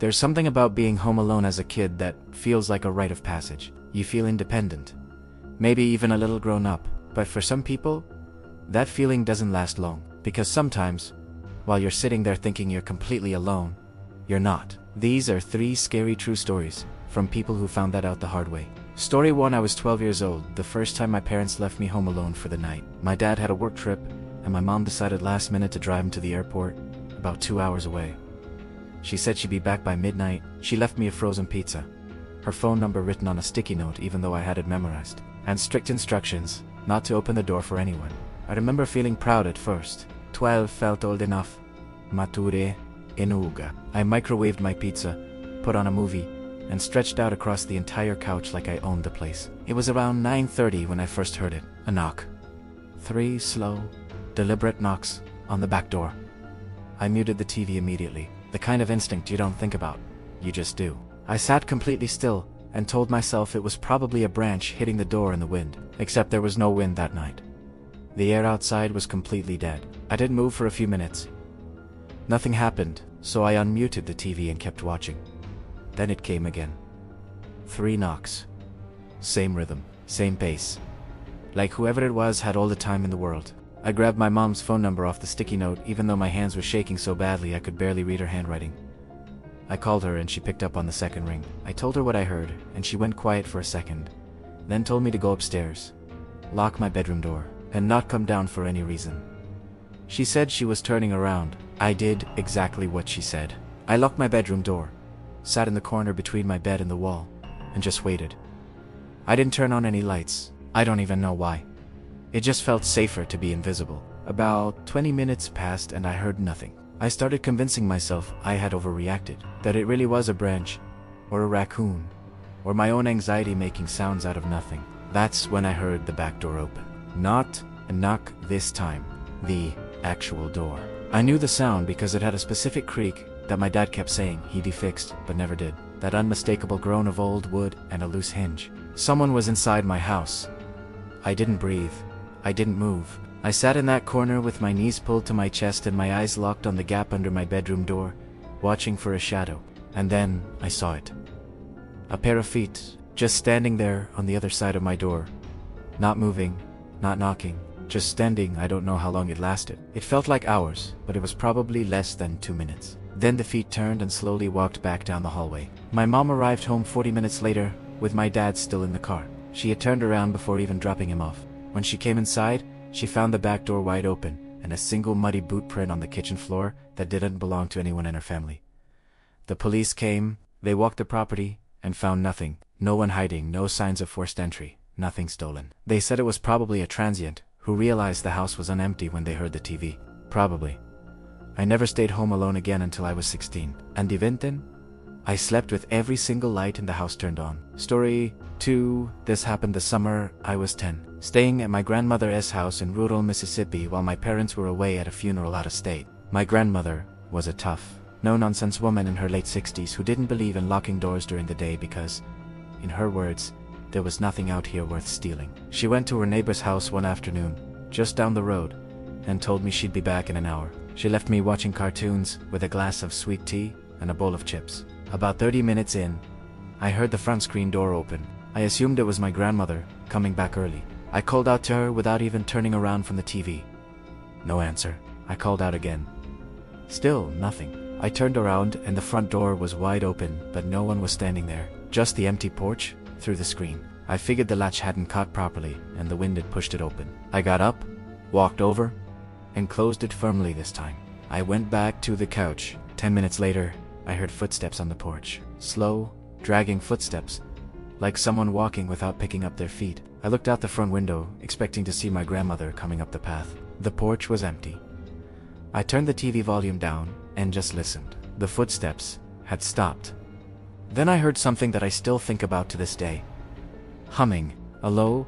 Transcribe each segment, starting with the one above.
There's something about being home alone as a kid that feels like a rite of passage. You feel independent, maybe even a little grown up, but for some people, that feeling doesn't last long, because sometimes, while you're sitting there thinking you're completely alone, you're not. These are 3 scary true stories from people who found that out the hard way. Story 1. I was 12 years old, the first time my parents left me home alone for the night. My dad had a work trip, and my mom decided last minute to drive him to the airport, about 2 hours away. She said she'd be back by midnight. She left me a frozen pizza, her phone number written on a sticky note even though I had it memorized, and strict instructions not to open the door for anyone. I remember feeling proud at first. 12 felt old enough. Mature enuga. I microwaved my pizza, put on a movie, and stretched out across the entire couch like I owned the place. It was around 9:30 when I first heard it. A knock. 3 slow, deliberate knocks on the back door. I muted the TV immediately. The kind of instinct you don't think about. You just do. I sat completely still and told myself it was probably a branch hitting the door in the wind. Except there was no wind that night. The air outside was completely dead. I didn't move for a few minutes. Nothing happened, so I unmuted the TV and kept watching. Then it came again. 3 knocks. Same rhythm, same pace. Like whoever it was had all the time in the world. I grabbed my mom's phone number off the sticky note even though my hands were shaking so badly I could barely read her handwriting. I called her and she picked up on the second ring. I told her what I heard and she went quiet for a second, then told me to go upstairs, lock my bedroom door, and not come down for any reason. She said she was turning around. I did exactly what she said. I locked my bedroom door, sat in the corner between my bed and the wall, and just waited. I didn't turn on any lights. I don't even know why. It just felt safer to be invisible. About 20 minutes passed and I heard nothing. I started convincing myself I had overreacted, that it really was a branch, or a raccoon, or my own anxiety making sounds out of nothing. That's when I heard the back door open. Not a knock this time, the actual door. I knew the sound because it had a specific creak that my dad kept saying he'd be fixed, but never did. That unmistakable groan of old wood and a loose hinge. Someone was inside my house. I didn't breathe. I didn't move. I sat in that corner with my knees pulled to my chest and my eyes locked on the gap under my bedroom door, watching for a shadow. And then I saw it. A pair of feet, just standing there on the other side of my door. Not moving, not knocking, just standing. I don't know how long it lasted. It felt like hours, but it was probably less than 2 minutes. Then the feet turned and slowly walked back down the hallway. My mom arrived home 40 minutes later, with my dad still in the car. She had turned around before even dropping him off. When she came inside, she found the back door wide open, and a single muddy boot print on the kitchen floor that didn't belong to anyone in her family. The police came, they walked the property, and found nothing. No one hiding, no signs of forced entry, nothing stolen. They said it was probably a transient, who realized the house was unempty when they heard the TV. Probably. I never stayed home alone again until I was 16. And even then, I slept with every single light in the house turned on. Story 2. This happened the summer I was 10. Staying at my grandmother's house in rural Mississippi while my parents were away at a funeral out of state. My grandmother was a tough, no-nonsense woman in her late 60s who didn't believe in locking doors during the day because, in her words, there was nothing out here worth stealing. She went to her neighbor's house one afternoon, just down the road, and told me she'd be back in an hour. She left me watching cartoons with a glass of sweet tea and a bowl of chips. About 30 minutes in, I heard the front screen door open. I assumed it was my grandmother coming back early. I called out to her without even turning around from the TV. No answer. I called out again. Still nothing. I turned around and the front door was wide open, but no one was standing there. Just the empty porch through the screen. I figured the latch hadn't caught properly and the wind had pushed it open. I got up, walked over, and closed it firmly this time. I went back to the couch. 10 minutes later, I heard footsteps on the porch. Slow, dragging footsteps, like someone walking without picking up their feet. I looked out the front window, expecting to see my grandmother coming up the path. The porch was empty. I turned the TV volume down and just listened. The footsteps had stopped. Then I heard something that I still think about to this day. Humming. A low,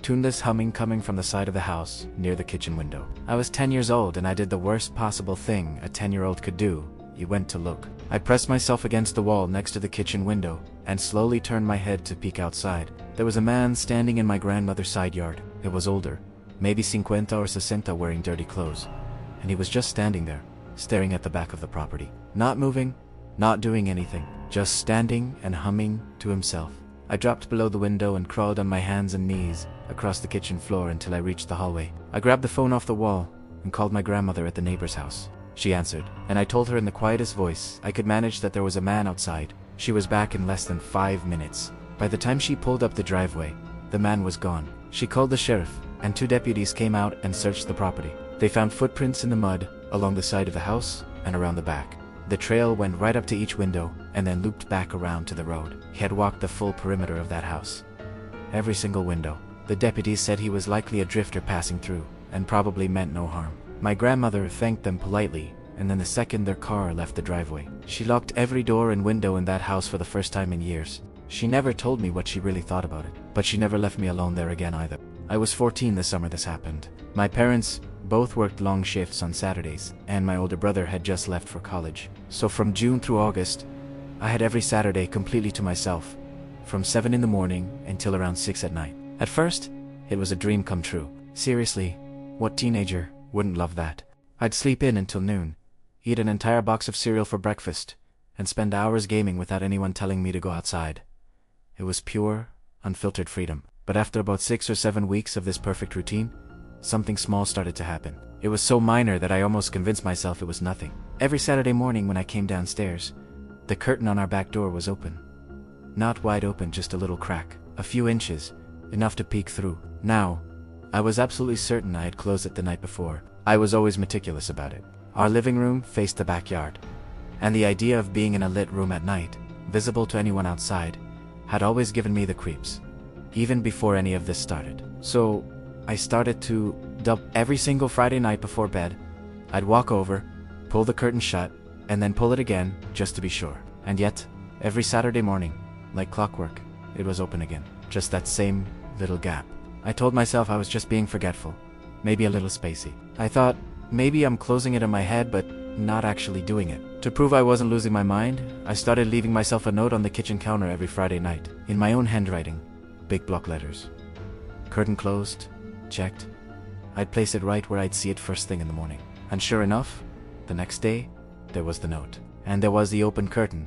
tuneless humming coming from the side of the house, near the kitchen window. I was 10 years old and I did the worst possible thing a 10-year-old could do. You went to look. I pressed myself against the wall next to the kitchen window and slowly turned my head to peek outside. There was a man standing in my grandmother's side yard. It was older, maybe 50 or 60, wearing dirty clothes. And he was just standing there, staring at the back of the property. Not moving, not doing anything, just standing and humming to himself. I dropped below the window and crawled on my hands and knees across the kitchen floor until I reached the hallway. I grabbed the phone off the wall and called my grandmother at the neighbor's house. She answered, and I told her in the quietest voice I could manage that there was a man outside. She was back in less than 5 minutes. By the time she pulled up the driveway, the man was gone. She called the sheriff, and 2 deputies came out and searched the property. They found footprints in the mud along the side of the house and around the back. The trail went right up to each window and then looped back around to the road. He had walked the full perimeter of that house. Every single window. The deputies said he was likely a drifter passing through, and probably meant no harm. My grandmother thanked them politely, and then the second their car left the driveway, she locked every door and window in that house for the first time in years. She never told me what she really thought about it, but she never left me alone there again either. I was 14 the summer this happened. My parents both worked long shifts on Saturdays, and my older brother had just left for college. So from June through August, I had every Saturday completely to myself, from 7 in the morning until around 6 at night. At first, it was a dream come true. Seriously, what teenager wouldn't love that? I'd sleep in until noon, eat an entire box of cereal for breakfast, and spend hours gaming without anyone telling me to go outside. It was pure, unfiltered freedom. But after about 6 or 7 weeks of this perfect routine, something small started to happen. It was so minor that I almost convinced myself it was nothing. Every Saturday morning when I came downstairs, the curtain on our back door was open. Not wide open, just a little crack, a few inches, enough to peek through. Now, I was absolutely certain I had closed it the night before. I was always meticulous about it. Our living room faced the backyard, and the idea of being in a lit room at night, visible to anyone outside, had always given me the creeps, even before any of this started. So, I started to every single Friday night before bed. I'd walk over, pull the curtain shut, and then pull it again, just to be sure. And yet, every Saturday morning, like clockwork, it was open again. Just that same little gap. I told myself I was just being forgetful, maybe a little spacey. I thought, maybe I'm closing it in my head, but not actually doing it. To prove I wasn't losing my mind, I started leaving myself a note on the kitchen counter every Friday night, in my own handwriting, big block letters. Curtain closed, checked. I'd place it right where I'd see it first thing in the morning. And sure enough, the next day, there was the note. And there was the open curtain.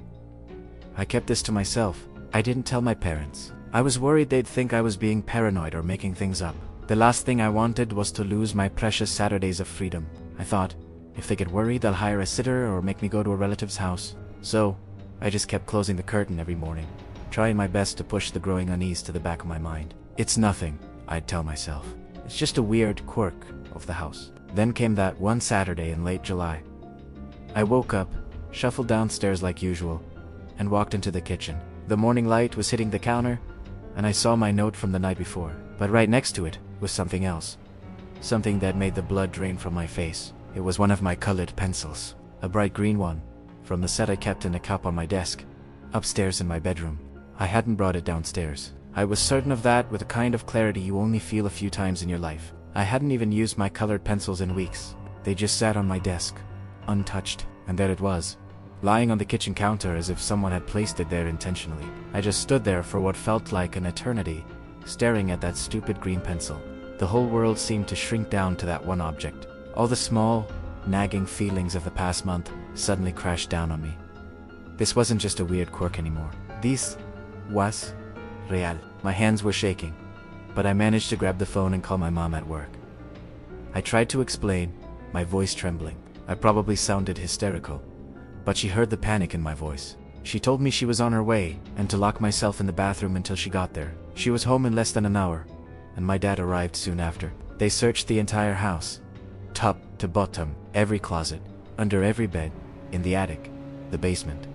I kept this to myself. I didn't tell my parents. I was worried they'd think I was being paranoid or making things up. The last thing I wanted was to lose my precious Saturdays of freedom. I thought, if they get worried, they'll hire a sitter or make me go to a relative's house. So, I just kept closing the curtain every morning, trying my best to push the growing unease to the back of my mind. It's nothing, I'd tell myself. It's just a weird quirk of the house. Then came that one Saturday in late July. I woke up, shuffled downstairs like usual, and walked into the kitchen. The morning light was hitting the counter, and I saw my note from the night before. But right next to it was something else. Something that made the blood drain from my face. It was one of my colored pencils. A bright green one, from the set I kept in a cup on my desk, upstairs in my bedroom. I hadn't brought it downstairs. I was certain of that with a kind of clarity you only feel a few times in your life. I hadn't even used my colored pencils in weeks. They just sat on my desk, untouched, and there it was, lying on the kitchen counter as if someone had placed it there intentionally. I just stood there for what felt like an eternity, staring at that stupid green pencil. The whole world seemed to shrink down to that one object. All the small, nagging feelings of the past month suddenly crashed down on me. This wasn't just a weird quirk anymore. This was real. My hands were shaking, but I managed to grab the phone and call my mom at work. I tried to explain, my voice trembling. I probably sounded hysterical, but she heard the panic in my voice. She told me she was on her way and to lock myself in the bathroom until she got there. She was home in less than an hour, and my dad arrived soon after. They searched the entire house, top to bottom, every closet, under every bed, in the attic, the basement.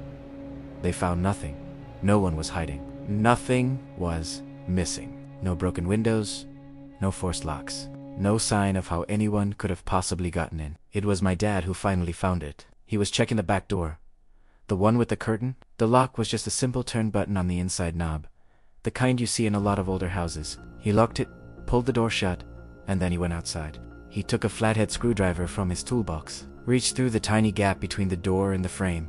They found nothing. No one was hiding. Nothing was missing. No broken windows, no forced locks, no sign of how anyone could have possibly gotten in. It was my dad who finally found it. He was checking the back door. The one with the curtain. The lock was just a simple turn button on the inside knob, the kind you see in a lot of older houses. He locked it, pulled the door shut, and then he went outside. He took a flathead screwdriver from his toolbox, reached through the tiny gap between the door and the frame,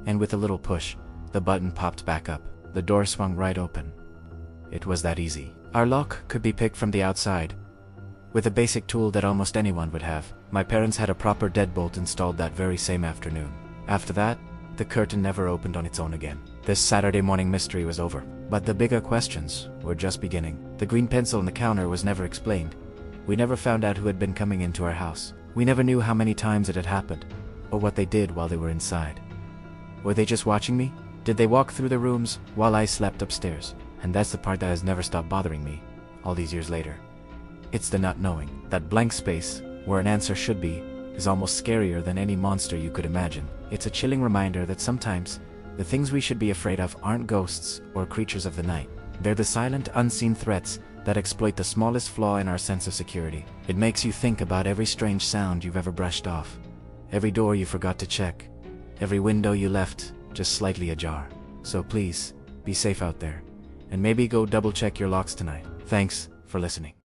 and with a little push, the button popped back up. The door swung right open. It was that easy. Our lock could be picked from the outside, with a basic tool that almost anyone would have. My parents had a proper deadbolt installed that very same afternoon. After that, The curtain never opened on its own again. This Saturday morning mystery was over. But the bigger questions were just beginning. The green pencil on the counter was never explained. We never found out who had been coming into our house. We never knew how many times it had happened, or what they did while they were inside. Were they just watching me? Did they walk through the rooms while I slept upstairs? And that's the part that has never stopped bothering me, all these years later. It's the not knowing. That blank space, where an answer should be, is almost scarier than any monster you could imagine. It's a chilling reminder that sometimes, the things we should be afraid of aren't ghosts or creatures of the night. They're the silent, unseen threats that exploit the smallest flaw in our sense of security. It makes you think about every strange sound you've ever brushed off, every door you forgot to check, every window you left just slightly ajar. So please, be safe out there, and maybe go double check your locks tonight. Thanks for listening.